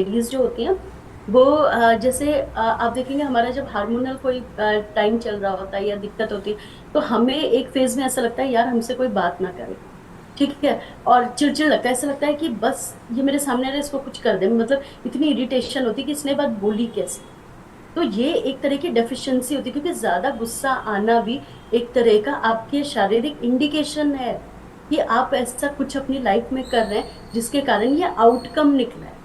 Ladies जो होती हैं वो जैसे आप देखेंगे हमारा जब हार्मोनल कोई टाइम चल रहा होता है या दिक्कत होती है तो हमें एक फेज में ऐसा लगता है यार हमसे कोई बात ना करे। ठीक है। और चिड़चिड़ लगता है, ऐसा लगता है कि बस ये मेरे सामने आ रहा है इसको कुछ कर दे, मतलब इतनी इरिटेशन होती है कि इसने बात बोली कैसे। तो ये एक तरह की डेफिशिएंसी होती है, क्योंकि ज्यादा गुस्सा आना भी एक तरह का आपके शारीरिक इंडिकेशन है कि आप ऐसा कुछ अपनी लाइफ में कर रहे हैं जिसके कारण ये आउटकम निकला है।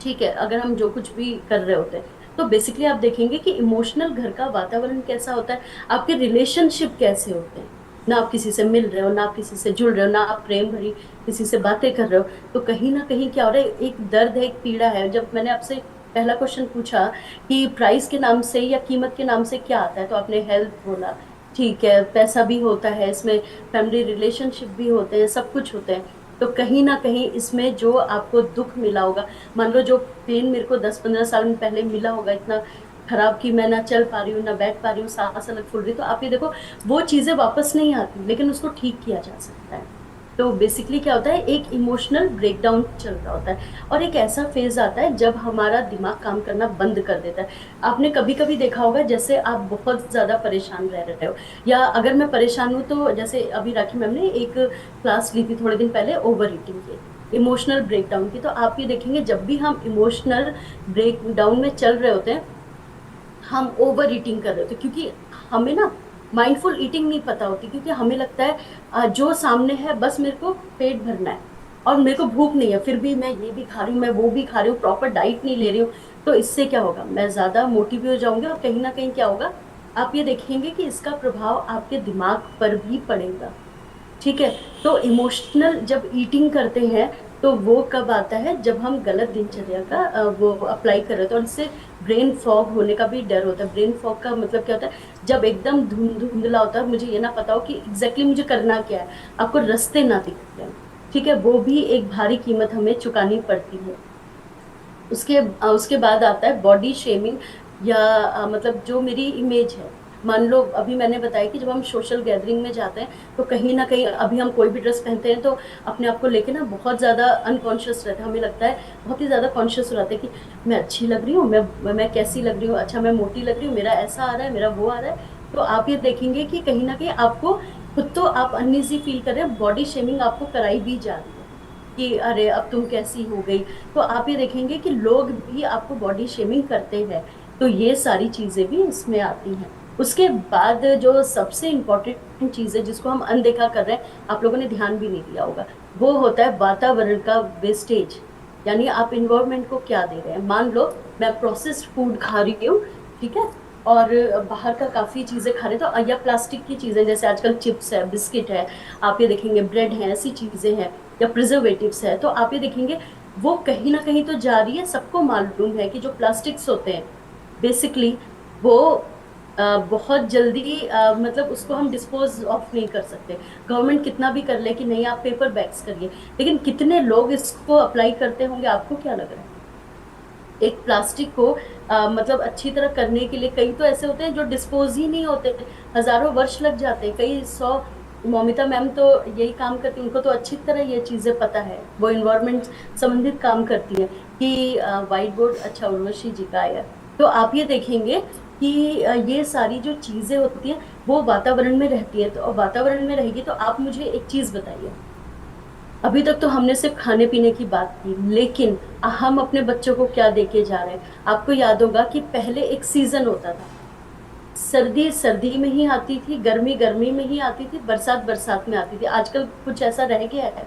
ठीक है, अगर हम जो कुछ भी कर रहे होते हैं तो बेसिकली आप देखेंगे कि इमोशनल घर का वातावरण कैसा होता है, आपके रिलेशनशिप कैसे होते हैं। ना आप किसी से मिल रहे हो, ना आप किसी से जुड़ रहे हो, ना आप प्रेम भरी किसी से बातें कर रहे हो, तो कहीं ना कहीं क्या हो रहा है, एक दर्द है, एक पीड़ा है। जब मैंने आपसे पहला क्वेश्चन पूछा कि प्राइस के नाम से या कीमत के नाम से क्या आता है, तो आपने हेल्थ बोला। ठीक है, पैसा भी होता है इसमें, फैमिली रिलेशनशिप भी होते हैं, सब कुछ होते हैं। तो कहीं ना कहीं इसमें जो आपको दुख मिला होगा, मान लो जो पेन मेरे को 10-15 साल में पहले मिला होगा इतना खराब कि मैं ना चल पा रही हूँ ना बैठ पा रही हूँ, सांस अलग फूल रही, तो आप ये देखो वो चीजें वापस नहीं आती, लेकिन उसको ठीक किया जा सकता है। तो बेसिकली क्या होता है, एक इमोशनल ब्रेकडाउन चल रहा होता है और एक ऐसा फेज आता है जब हमारा दिमाग काम करना बंद कर देता है। आपने कभी कभी देखा होगा, जैसे आप बहुत ज्यादा परेशान रह रहे हो, या अगर मैं परेशान हूं तो जैसे अभी राखी मैम ने एक क्लास ली थी थोड़े दिन पहले ओवर ईटिंग की, इमोशनल ब्रेकडाउन की, तो आप ये देखेंगे जब भी हम इमोशनल ब्रेकडाउन में चल रहे होते हैं हम ओवर ईटिंग कर रहे होते हैं, क्योंकि हमें ना माइंडफुल ईटिंग नहीं पता होती, क्योंकि हमें लगता है जो सामने है बस मेरे को पेट भरना है और मेरे को भूख नहीं है, फिर भी मैं ये भी खा रही हूँ, मैं वो भी खा रही हूँ, प्रॉपर डाइट नहीं ले रही हूँ। तो इससे क्या होगा, मैं ज्यादा मोटी भी हो जाऊंगी और कहीं ना कहीं क्या होगा, आप ये देखेंगे कि इसका प्रभाव आपके दिमाग पर भी पड़ेगा। ठीक है। तो इमोशनल जब ईटिंग करते हैं तो वो कब आता है, जब हम गलत दिनचर्या का वो अप्लाई कर रहे होते हैं, और इससे ब्रेन फॉग होने का भी डर होता है। ब्रेन फॉग का मतलब क्या होता है, जब एकदम धुंधला होता है, मुझे ये ना पता हो कि एग्जैक्टली मुझे करना क्या है, आपको रास्ते ना दिखते हैं। ठीक है, वो भी एक भारी कीमत हमें चुकानी पड़ती है। उसके बाद आता है बॉडी शेमिंग, या मतलब जो मेरी इमेज है। मान लो अभी मैंने बताया कि जब हम सोशल गैदरिंग में जाते हैं तो कहीं ना कहीं अभी हम कोई भी ड्रेस पहनते हैं तो अपने आप को लेके ना बहुत ज्यादा अनकॉन्शियस रहते हैं, हमें लगता है बहुत ही ज्यादा कॉन्शियस रहते हैं कि मैं अच्छी लग रही हूँ, मैं कैसी लग रही हूँ, अच्छा मैं मोटी लग रही हूँ, मेरा ऐसा आ रहा है, मेरा वो आ रहा है। तो आप ये देखेंगे कि कहीं ना कहीं आपको खुद तो आप अनईजी फील कर रहे हैं, बॉडी शेमिंग आपको कराई भी जा रही है कि अरे अब तुम कैसी हो गई। तो आप ये देखेंगे कि लोग भी आपको बॉडी शेमिंग करते हैं। तो ये सारी चीजें भी इसमें आती हैं। उसके बाद जो सबसे इम्पोर्टेंट चीज है जिसको हम अनदेखा कर रहे हैं, आप लोगों ने ध्यान भी नहीं दिया होगा, वो होता है वातावरण का वेस्टेज। यानी आप इन्वायरमेंट को क्या दे रहे हैं। मान लो मैं प्रोसेस्ड फूड खा रही हूँ, ठीक है, और बाहर का काफी चीजें खा रहे हैं, तो या प्लास्टिक की चीजें जैसे आजकल चिप्स है, बिस्किट है, आप ये देखेंगे ब्रेड है, ऐसी चीजें हैं, या प्रिजर्वेटिव्स है, तो आप ये देखेंगे वो कहीं ना कहीं तो जा रही है। सबको मालूम है कि जो प्लास्टिक्स होते हैं बेसिकली वो बहुत जल्दी मतलब उसको हम डिस्पोज ऑफ नहीं कर सकते। गवर्नमेंट कितना भी कर ले कि नहीं आप पेपर बैग्स करिए, लेकिन कितने लोग इसको अप्लाई करते होंगे, आपको क्या लग रहा है। एक प्लास्टिक को मतलब अच्छी तरह करने के लिए कई तो ऐसे होते हैं जो डिस्पोज ही नहीं होते, हजारों वर्ष लग जाते हैं, कई सौ। मौमिता मैम तो यही काम करती हैं, उनको तो अच्छी तरह ये चीजें पता है, वो इन्वायरमेंट संबंधित काम करती है कि व्हाइट बोर्ड अच्छा उर्वशी जी का आया। तो आप ये देखेंगे कि ये सारी जो चीजें होती हैं वो वातावरण में रहती है, तो वातावरण में रहेगी। तो आप मुझे एक चीज बताइए, अभी तक तो हमने सिर्फ खाने पीने की बात की, लेकिन हम अपने बच्चों को क्या देके जा रहे हैं। आपको याद होगा कि पहले एक सीजन होता था, सर्दी सर्दी में ही आती थी, गर्मी गर्मी में ही आती थी, बरसात बरसात में आती थी। आजकल कुछ ऐसा रह गया है।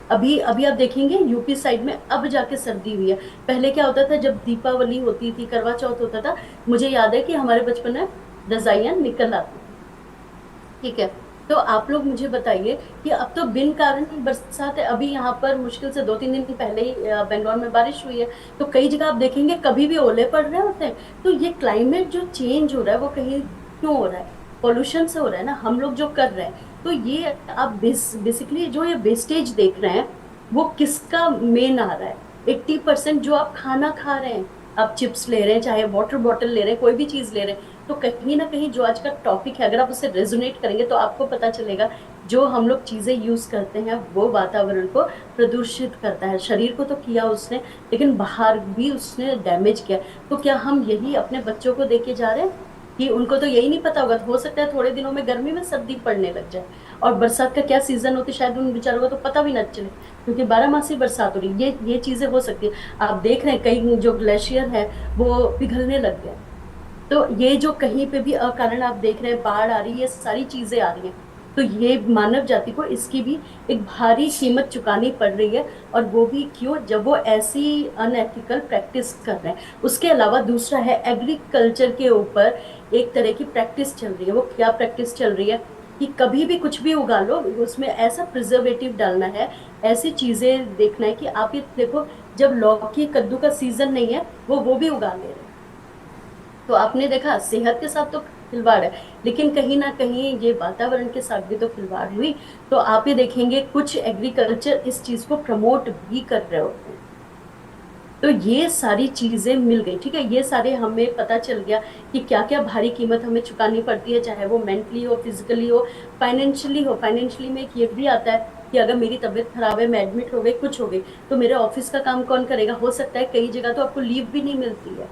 अभी अभी आप देखेंगे यूपी साइड में अब जाके सर्दी हुई है। पहले क्या होता था, जब दीपावली होती थी, करवा चौथ होता था, मुझे याद है कि हमारे बचपन में रजाइयां निकल आती थी। ठीक है। तो आप लोग मुझे बताइए कि अब तो बिन कारण ही बरसात है। अभी यहाँ पर मुश्किल से 2-3 दिन पहले ही बेंगलोर में बारिश हुई है। तो कई जगह आप देखेंगे कभी भी ओले पड़ रहे होते हैं। तो ये क्लाइमेट जो चेंज हो रहा है वो कहीं क्यों हो रहा है, पोल्यूशन से हो रहा है ना, हम लोग जो कर रहे हैं। तो ये आप बेसिकली जो ये वेस्टेज देख रहे हैं वो किसका मेन आ रहा है। 80% जो आप खाना खा रहे हैं, आप चिप्स ले रहे हैं, चाहे वाटर बॉटल ले रहे हैं, कोई भी चीज ले रहे हैं, तो कहीं ना कहीं जो आज का टॉपिक है, अगर आप उसे रेजोनेट करेंगे तो आपको पता चलेगा जो हम लोग चीजें यूज करते हैं वो वातावरण को प्रदूषित करता है। शरीर को तो किया उसने, लेकिन बाहर भी उसने डैमेज किया। तो क्या हम यही अपने बच्चों को देके जा रहे हैं कि उनको तो यही नहीं पता होगा, तो हो सकता है थोड़े दिनों में गर्मी में सर्दी पड़ने लग जाए, और बरसात का क्या सीजन होती है शायद उन बेचारों को तो पता भी ना चले, क्योंकि 12 मासी बरसात हो रही है। ये चीजें हो सकती है। आप देख रहे हैं कई जो ग्लेशियर है वो पिघलने लग गए। तो ये जो कहीं पे भी अकारण आप देख रहे हैं, बाढ़ आ रही है, ये सारी चीजें आ रही हैं, तो ये मानव जाति को इसकी भी एक भारी कीमत चुकानी पड़ रही है। और वो भी क्यों, जब वो ऐसी अनएथिकल प्रैक्टिस कर रहे हैं। उसके अलावा दूसरा है एग्रीकल्चर के ऊपर एक तरह की प्रैक्टिस चल रही है। वो क्या प्रैक्टिस चल रही है कि कभी भी कुछ भी उगा लो, उसमें ऐसा प्रिजर्वेटिव डालना है, ऐसी चीजें देखना है कि आप ये देखो, जब लौकी कद्दू का सीजन नहीं है वो भी उगा ले रहे हैं। तो आपने देखा सेहत के साथ तो खिलवाड़ है, लेकिन कहीं ना कहीं ये वातावरण के साथ भी तो खिलवाड़ हुई। तो आप ये देखेंगे कुछ एग्रीकल्चर इस चीज को प्रमोट भी कर रहे होते हैं। तो ये सारी चीजें मिल गई, ठीक है, ये सारे हमें पता चल गया कि क्या क्या भारी कीमत हमें चुकानी पड़ती है, चाहे वो मेंटली हो, फिजिकली हो, फाइनेंशियली हो। फाइनेंशियली में एक ये भी आता है कि अगर मेरी तबीयत खराब है, मैं एडमिट हो गई, कुछ हो गई, तो मेरे ऑफिस का काम कौन करेगा। हो सकता है कई जगह तो आपको लीव भी नहीं मिलती है।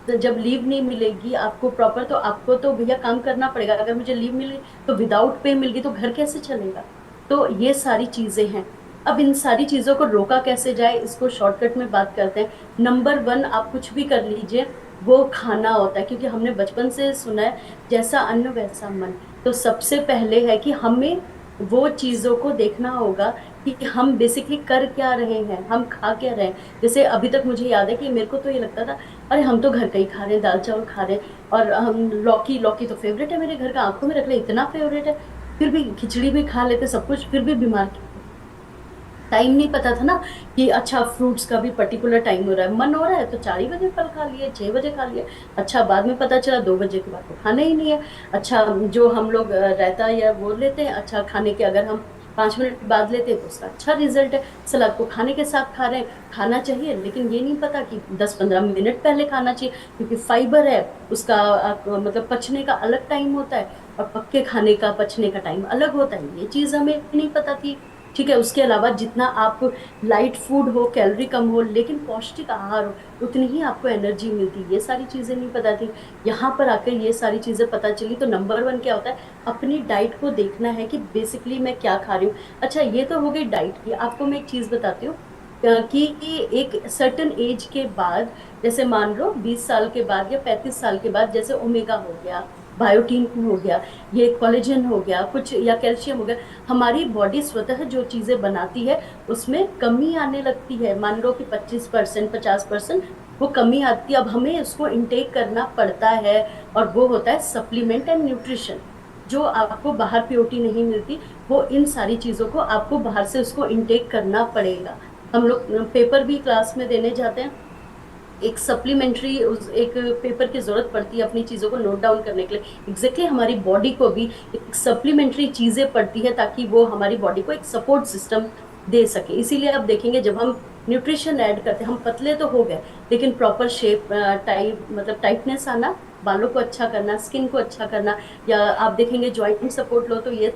तो जब लीव नहीं मिलेगी आपको प्रॉपर, तो आपको तो भैया काम करना पड़ेगा। अगर मुझे लीव मिली तो विदाउट पे मिल गई तो घर कैसे चलेगा। तो ये सारी चीजें हैं। अब इन सारी चीजों को रोका कैसे जाए, इसको शॉर्टकट में बात करते हैं। नंबर वन, आप कुछ भी कर लीजिए, वो खाना होता है, क्योंकि हमने बचपन से सुना है जैसा अन्न वैसा मन। तो सबसे पहले है कि हमें वो चीजों को देखना होगा कि हम बेसिकली कर क्या रहे हैं, हम खा क्या रहे हैं। जैसे अभी तक मुझे याद है कि मेरे को तो ये लगता था अरे हम तो घर का ही खा रहे हैं, दाल चावल खा रहे हैं, और हम लौकी, लौकी तो फेवरेट है मेरे घर का, आंखों में रख ले, इतना फेवरेट है, फिर भी खिचड़ी भी खा लेते सब कुछ, फिर भी बीमार। टाइम नहीं पता था ना कि अच्छा फ्रूट्स का भी पर्टिकुलर टाइम हो रहा है, मन हो रहा है तो 4 ही बजे फल खा लिए, 6 बजे खा लिए। अच्छा बाद में पता चला 2 बजे के बाद तो खाना ही नहीं है। अच्छा जो हम लोग रायता या वो लेते हैं, अच्छा खाने के अगर हम 5 मिनट बाद लेते हैं तो उसका अच्छा रिजल्ट है। सलाद को खाने के साथ खा रहे हैं, खाना चाहिए, लेकिन ये नहीं पता कि 10-15 मिनट पहले खाना चाहिए, क्योंकि फाइबर है उसका मतलब पचने का अलग टाइम होता है, और पक्के खाने का पचने का टाइम अलग होता है। ये चीज हमें नहीं पता थी। ठीक है, उसके अलावा जितना आप लाइट फूड हो, कैलोरी कम हो, लेकिन पौष्टिक आहार हो, उतनी ही आपको एनर्जी मिलती। ये सारी चीजें नहीं पता थी, यहाँ पर आकर ये सारी चीजें पता चली। तो नंबर वन क्या होता है, अपनी डाइट को देखना है कि बेसिकली मैं क्या खा रही हूँ। अच्छा ये तो हो गई डाइट की। आपको मैं एक चीज बताती हूँ कि एक सर्टन एज के बाद, जैसे मान लो 20 साल के बाद या 35 साल के बाद, जैसे ओमेगा हो गया, बायोटीन हो गया, ये कोलेजन हो गया कुछ, या कैल्शियम हो गया, हमारी बॉडी स्वतः जो चीजें बनाती है उसमें कमी आने लगती है। मान लो कि 25%, 50% वो कमी आती है। अब हमें उसको इंटेक करना पड़ता है, और वो होता है सप्लीमेंट एंड न्यूट्रिशन। जो आपको बाहर पीओटी नहीं मिलती, वो इन सारी चीजों को आपको बाहर से उसको इंटेक करना पड़ेगा। हम लोग पेपर भी क्लास में देने जाते हैं, एक सप्लीमेंट्री उस एक पेपर की जरूरत पड़ती है अपनी चीजों को नोट डाउन करने के लिए। एग्जैक्टली हमारी बॉडी को भी एक सप्लीमेंट्री चीजें पड़ती है, ताकि वो हमारी बॉडी को एक सपोर्ट सिस्टम दे सके। इसीलिए आप देखेंगे जब हम न्यूट्रिशन ऐड करते हैं, हम पतले तो हो गए, लेकिन प्रॉपर शेप, टाइप, मतलब टाइटनेस आना, बालों को अच्छा करना, स्किन को अच्छा करना, या आप देखेंगे ज्वाइंट सपोर्ट लो तो ये